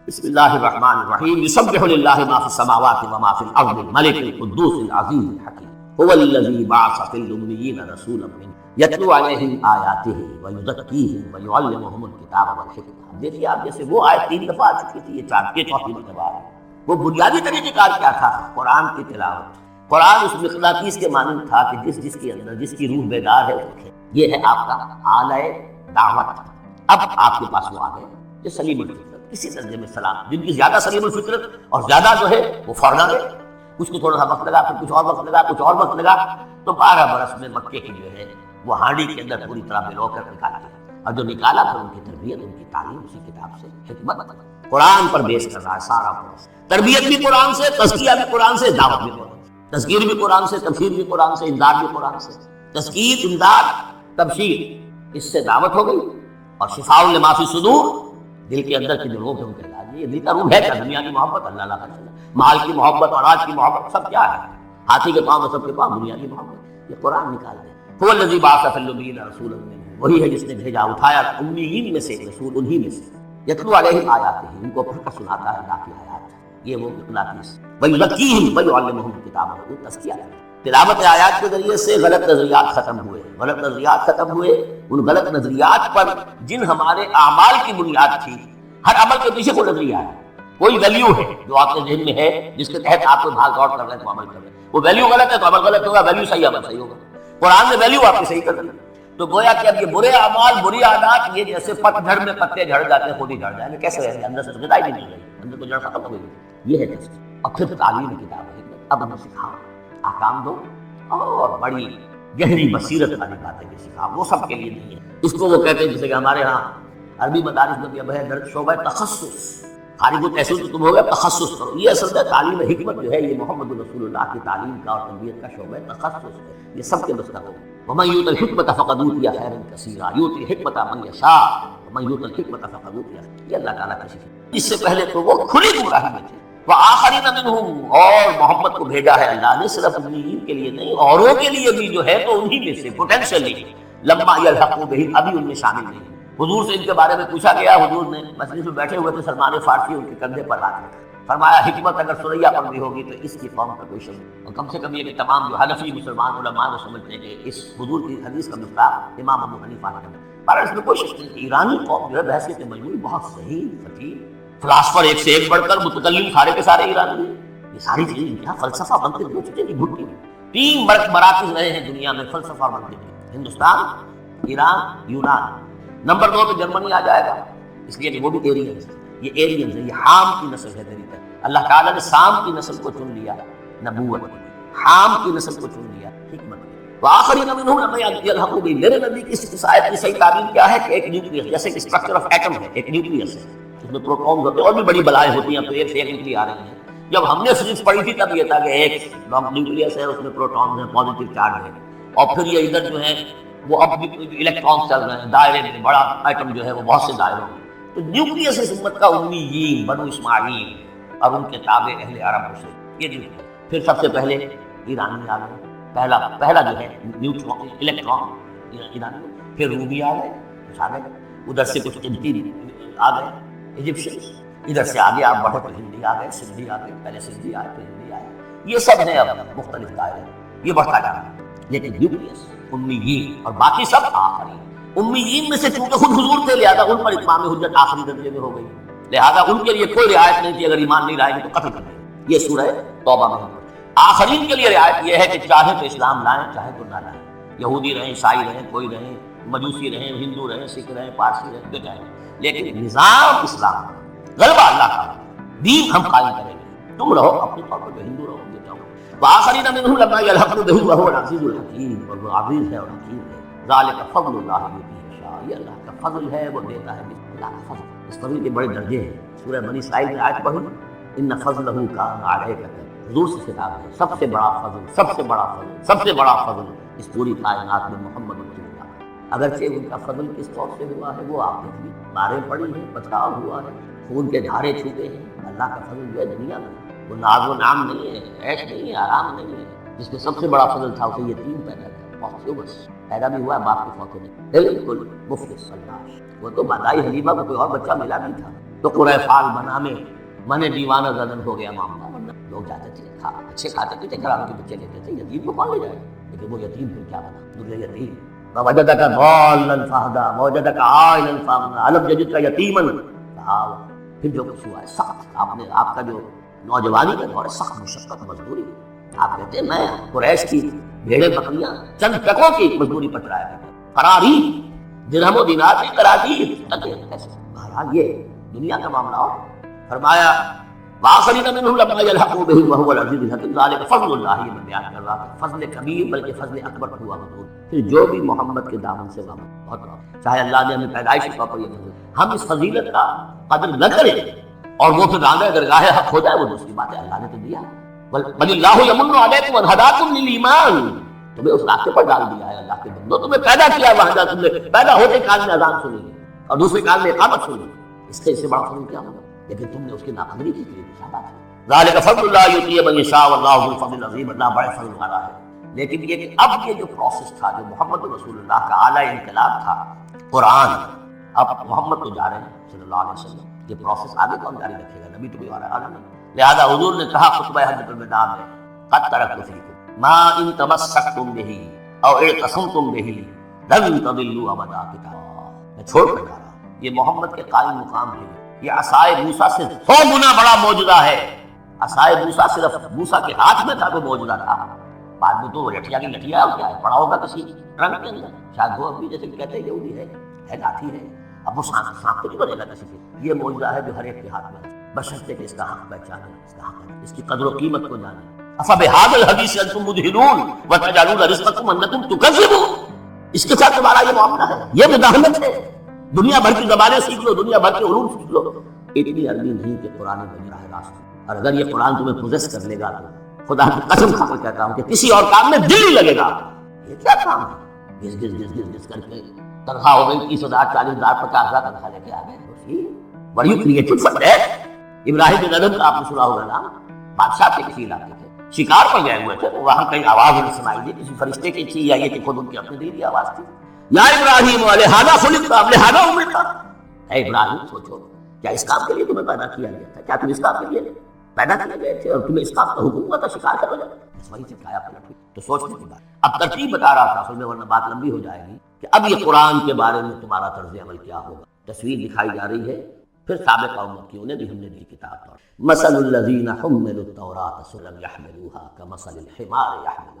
بسم اللہ الرحمن الرحیم یسبح للہ ما فی السماوات وما فی الارض الملک القدوس العزیز الحکیم هو الذی بعث فی الامیین رسولا منهم یتلو علیہم آیاتہ ویزکیہم ویعلمہم الکتاب والحکمہ۔ دیکھیے آپ، جیسے وہ آیت 3 دفعہ آ چکی تھی، یہ چوتھی مرتبہ ہے۔ وہ بنیادی طریقہ کار کیا تھا؟ قرآن کی تلاوت۔ قرآن اس مقناطیس کے مانند تھا کہ جس کے اندر جس کی روح بیدار ہے اٹھے۔ یہ ہے آپ کا آلہ دعوت۔ اب آپ کے پاس وہ آ گئے جو سلیم الفطرت، کسی درجے میں سلام، جن کی زیادہ سلیم الفطرت اور زیادہ جو ہے وہ فوراً آ گئے۔ کچھ کو تھوڑا سا وقت لگا، پھر کچھ اور وقت لگا، کچھ اور وقت لگا، تو 12 برس میں مکے کی جو ہے وہ ہانڈی کے اندر پوری طرح بلو کر نکالا گیا۔ اور جو نکالا پھر ان کی تربیت، ان کی تعلیم اسی کتاب سے، حکمت قرآن پر بیس کر رہا ہے سارا کچھ۔ تربیت بھی قرآن سے، تزکیہ بھی قرآن سے، دعوت بھی قرآن سے، تذکیر بھی قرآن سے، تبشیر بھی قرآن سے، امداد بھی قرآن سے۔ تذکیر، امداد، تبشیر، اس سے دعوت ہو گئی، اور شفاء لما فی الصدور، دل کے اندر کی جو روح ہے ان کے علاج۔ یہ دل کا روح ہے کیا؟ دنیا کی محبت، اللہ کا مال کی محبت، اولاد کی محبت، سب کیا ہے؟ ہاتھی کے پاؤں میں سب کے پاؤں دنیا کی محبت۔ یہ قرآن نکال دے۔ هو الذی بعث فی الامیین رسولا منهم، وہی ہے جس نے بھیجا، اٹھایا امیین میں سے ایک رسول، انہی میں سے، یتلو علیہم آیاتہ، ان کو پڑھ کر سناتا ہے اللہ کی آیات۔ یہ وہ مقناطیس، ویزکیہم ویعلمہم الکتاب والحکمہ، تزکیہ۔ تلاوت آیات کے ذریعے سے غلط نظریات ختم ہوئے، غلط نظریات ختم ہوئے۔ ان غلط نظریات پر جن ہمارے اعمال کی بنیاد تھی، ہر عمل کے پیچھے کوئی نظریہ ہے، کوئی ویلیو ہے جو آپ کے ذہن میں ہے، جس کے تحت آپ کو بھاگ دوڑ کر رہے ہیں تو عمل کر رہے ہیں۔ وہ ویلیو غلط ہے تو عمل غلط ہوگا، ویلیو صحیح عمل صحیح ہوگا۔ قرآن نے ویلیو آپ کی صحیح کر دی، تو گویا کہ اب یہ برے اعمال، بری عادات، یہ جیسے پت جھڑ میں پتے جھڑ جاتے ہیں، خود ہی جھڑ جائیں گے۔ کیسے رہیں گے؟ اندر سے غذا ہی نہیں مل رہی، اندر کو جڑ ختم ہو گئی۔ یہ ہے ٹیسٹ۔ اور پھر تعلیم کتاب ہے، اب ہمیں سکھاؤ، احکام دو، اور بڑی گہری بصیرت والی باتیں بھی سکھاؤ۔ وہ سب کے لیے نہیں ہے۔ اس کو وہ کہتے ہیں جیسے کہ ہمارے ہاں عربی مدارس میں بھی اب ہے درج شعبہ تخصص، خارج التحصیل تو تم ہو گیا، تخصص کرو۔ یہ اصل میں تعلیم حکمت جو ہے، یہ محمد رسول اللہ کی تعلیم کا اور تربیت کا شعبہ تخصص ہے۔ یہ سب کے بس کا ہوگا۔ وَمَن يُؤْتَ الْحِكْمَةَ فَقَدْ أُوتِيَ خَيْرًا كَثِيرًا يُؤْتِي الْحِكْمَةَ مَن يَشَاءُ وَمَن يُؤْتَ الْحِكْمَةَ فَقَدْ أُوتِيَ۔ یہ اللہ تعالیٰ کا شکر۔ اس سے پہلے تو وہ کھلی گمراہی میں تھے۔ وَآخَرِينَ مِنْهُمْ، اور محمد کو بھیجا ہے اللہ نے صرف امیین کے لیے نہیں، اوروں کے لیے بھی جو ہے تو انہی میں سے پوٹینشلی، لما يلحقوا بهم، ابھی ان میں شامل نہیں۔ حضور سے ان کے بارے میں پوچھا گیا، حضور نے مجلس میں بیٹھے ہوئے تھے، سلمان فارسی ان کے کندھے پر ہاتھ رکھا، فرمایا حکمت اگر سریا پر بھی ہوگی تو اس کی قوم کا کوئی شک نہیں۔ اور کم سے کم یہ کہ تمام جو حنفی مسلمان علماء وہ سمجھتے ہیں کہ اس حضور کی حدیث کا مصداق امام ابو حنیفہ نے ہے، پر اس میں کوئی شک نہیں کہ ایرانی قوم جو ہے بحثیت مجموعی بہت صحیح، فقیر، فلاسفر ایک سے ایک بڑھ کر، متکلم سارے کے سارے ایرانی ہیں۔ یہ ساری چیزیں کیا فلسفہ بنتے دو چیزیں کی گھٹی میں 3 مراکز رہے ہیں دنیا میں فلسفہ اور منطق، ہندوستان، ایران، یونان۔ نمبر 2 پہ جرمنی آ جائے گا، اس لیے کہ وہ بھی ایرینز، یہ ایرینز ہے، یہ حام کی نسل ہے میری طرف۔ اللہ تعالیٰ نے سام کی نسل کو چن لیا نبوت، حام کی نسل کو چن لیا حکمت۔ وآخرین منہم لما یلحقوا بہم، میرے نبی کی اس آیت کی صحیح تعبیر کیا ہے کہ ایک نیوکلیس، جیسے کہ اسٹرکچر آف ایٹم ہے، ایک نیوکلیس ہے، اس میں پروٹونز ہوتے ہیں، اور بھی بڑی بلائیں ہوتی ہیں، تو ایک سے ایک نکلی آ رہی ہیں۔ جب ہم نے فزکس پڑھی تھی تب یہ تھا کہ ایک نیوکلیس ہے، اس میں پروٹونز ہیں، پازیٹیو چارج ہے، اور پھر یہ ادھر جو ہے وہ اب الیکٹرانز چل رہے ہیں، دائرے میں بڑا ایٹم جو ہے وہ بہت سے دائروں میں۔ تو نیوکلیس اس امت کا امیین، بنو اسماعیل اور ان کے تابع اہل عرب سے، یہ نیوکلیس۔ پھر سب سے پہلے ایرانی آ گئے، پہلا جو ہے نیوٹرون، الیکٹران ایرانی، پھر رومی آ گئے، کچھ آ گئے، ادھر سے کچھ قبطی آ گئے، ایجپشن، ادھر سے آگے آپ بڑھے تو ہندی آ گئے، سندھی آ گئے، پہلے سندھی آئے پھر ہندی آئے، یہ سب ہیں اب مختلف دائرے، یہ بڑھتا جا رہا ہے۔ لیکن نیوکلیس امیین اور باقی سب آخرین۔ امیین میں سے چونکہ خود حضور تھے، لہذا ان پر اتمام حجت آخری درجے میں ہو گئی، لہذا ان کے لیے کوئی رعایت نہیں تھی، اگر ایمان نہیں لائیں گے تو قتل کر دیں گے۔ یہ سورہ توبہ میں ہے۔ آخرین کے لیے رعایت یہ ہے کہ چاہے تو اسلام لائیں، چاہے تو نہ لائیں، یہودی رہیں، عیسائی رہیں، کوئی رہیں، مجوسی رہیں، ہندو رہیں، سکھ رہیں، پارسی رہیں، جو چاہیں، لیکن نظام اسلام، غلبہ اللہ کا، دین ہم قائم کریں گے، تم رہو اپنے طور پر جو ہندو رہو، جو چاہو۔ وآخرین منہم لما یلحقوا بہم وہو العزیز الحکیم، اور وہ عزیز ہے اور حکیم ہے۔ ذالک فضل اللہ یؤتیہ من یشاء، یہ اللہ کا فضل ہے، وہ دیتا ہے اللہ کا فضل۔ اس فضل کے بڑے درجے ہیں۔ سورہ بنی اسرائیل میں آیت پڑھی، ان فضلہ کان علیک، حضور سے خطاب ہے، سب سے بڑا فضل، سب سے بڑا فضل، سب سے بڑا فضل اس پوری کائنات میں محمد رسول اللہ۔ اگرچہ ان کا فضل کس طور سے ہوا ہے وہ آپ نے بارے پڑھی ہیں، بچاؤ ہوا ہے، خون کے دھارے چھوٹے ہیں۔ اللہ کا فضل جو ہے دنیا میں وہ ناز و نام نہیں ہے، عیش نہیں ہے، آرام نہیں ہے۔ جس میں سب سے بڑا فضل تھا اسے یتیم پیدا کیا، بہت بس پیدا بھی ہوا ہے باپ کے فوت ہونے، بالکل مفلس اللہ، وہ تو مادائی حلیمہ کو کوئی اور بچہ ملا نہیں تھا، تو قرۂ فال بنا میں من دیوانہ زدن ہو گیا معاملہ، ورنہ لوگ جاتے تھے اچھے کھاتے پیتے گھرانوں کے بچے لیتے تھے، یتیم کو کون لے جائے؟ لیکن وہ یتیم پھر کیا بنا؟ دنیا یتیم ووجدک ضالا فہدی ووجدک عائلا فاغنی الم یجدک یتیما فآوی۔ پھر جو کچھ ہوا ہے سخت، آپ کا جو نوجوانی کا دور ہے سخت مشقت مزدوری، آپ کہتے ہیں میں قریش کی بھیڑیں بکریاں چند ٹکوں کی مزدوری پر چلایا کرتا ہوں، قراری درہم و دینار کی کراتی کیسے؟ بہرحال یہ دنیا کا معاملہ ہو۔ فرمایا وآخرین منہم لما یلحقوا بہم وہو العزیز الحکیم ذلک فضل اللہ، یہ میں بیان کر رہا تھا فضل کبیر بلکہ فضل اکبر ہوا حضور۔ پھر جو بھی محمد کے دامن سے وابستہ بہت بڑا، چاہے اللہ نے ہمیں پیدائشی طور پر یہ مزید ہم اس فضیلت کا قدر نہ کریں اور وہ پھر راندہ درگاہ حق ہو جائے، وہ دوسری بات ہے، اللہ نے تو دیا۔ بل اللہ یمن علیکم ان ہداکم للایمان، تمہیں اس راستے پر ڈال دیا ہے اللہ کے بندو، تمہیں پیدا کیا وہاں تم نے پیدا ہوتے کان میں اذان سنی اور دوسرے کان میں اقامت سنی، اس سے بڑا فضل کیا ہوگا؟ لیکن تم نے اس کی ناقدری کی تھی، شاباش ہے۔ ذالک فضل اللہ یؤتی من یشاء واللہ ذو الفضل العظیم، اللہ بڑے فضل والا ہے۔ لیکن یہ کہ اب یہ جو پروسیس تھا، جو محمد رسول اللہ کا اعلیٰ انقلاب تھا قرآن، اب محمد تو جا رہے ہیں صلی اللہ علیہ وسلم، یہ پروسیس آگے کون جاری رکھے گا؟ نبی تو بھی آنا نہیں۔ لہذا حضور نے کہا خطبہ حجۃ الوداع میں قد ترکت فیکم ما ان تمسکتم بہ او اعتصمتم بہ لن تضلوا ابدا، کتاب میں چھوڑ کر جا رہا ہوں۔ یہ محمد کے قائم مقام ہے، یہ عصائے موسیٰ سے 100 گنا بڑا معجزہ ہے۔ عصائے موسیٰ صرف موسیٰ کے ہاتھ میں تھا، وہ معجزہ تھا، بعد میں تو لٹھیا کی لٹھیا کیا ہے پڑا ہوگا کسی رنگ کے اندر، شاید وہ ابھی جیسے کہتے ہیں یہودی ہے لاٹھی ہے، اب وہ سانپ تو نہیں بنے گا کسی کے۔ یہ معجزہ ہے جو ہر ایک کے ہاتھ میں ہے، بشرطے کہ اس کا حق پہچانے، اس کا حق ہے، اس کی قدر و قیمت کو جانے۔ افبہذا الحدیث انتم مدہنون وتجعلون رزقکم انکم تکذبون، اس کے ساتھ تمہارا یہ معاملہ ہے، یہ مداہنت ہے۔ دنیا بھر کی زبانیں سیکھ لو، دنیا بھر کے علوم سیکھ لو، اتنی عربی نہیں کہ قرآن میں راہ راست، اور اگر یہ قرآن تمہیں پوزیس کر لے گا تو خدا کی قسم کھا کر کہتا ہوں کہ کسی اور کام میں دل نہیں لگے گا۔ یہ کیا کام ہے؟ گز کر کے تنخواہ ہو گئی 30,000 40,000 50,000 تنخواہ لے کے آ گئے، بڑی کریٹو فنڈ ہے۔ ابراہیم بن ادم کا آپ نے سنا ہوگا نا، بادشاہ کے کسی علاقے تھے، شکار پر گئے ہوئے تھے، وہاں کہیں آواز انہیں سنائی دی، کسی فرشتے کی تھی یا یہ کہ خود ان کی اپنی دلی آواز تھی، یا ابراہیم لہذا خلقت لہذا امرت، اے ابراہیم سوچو کیا اس کام کے لیے تمہیں پیدا کیا گیا تھا؟ کیا تم اس کام کے لیے پیدا کیے گئے تھے اور تمہیں اس کام کا حکم ہوا تھا شکار کرو؟ بس وہی سے کھایا پلٹ ہوئی۔ تو سوچنے کی بات، اب ترتیب بتا رہا تھا اصل میں، ورنہ بات لمبی ہو جائے گی، کہ اب یہ قرآن کے بارے میں تمہارا طرز عمل کیا ہوگا۔ تصویر دکھائی جا رہی ہے، پھر سابق امت کی، انہیں بھی ہم نے دی کتاب پر، مثل الذین حملوا التوراۃ ثم لم يحملوها كمثل الحمار يحمل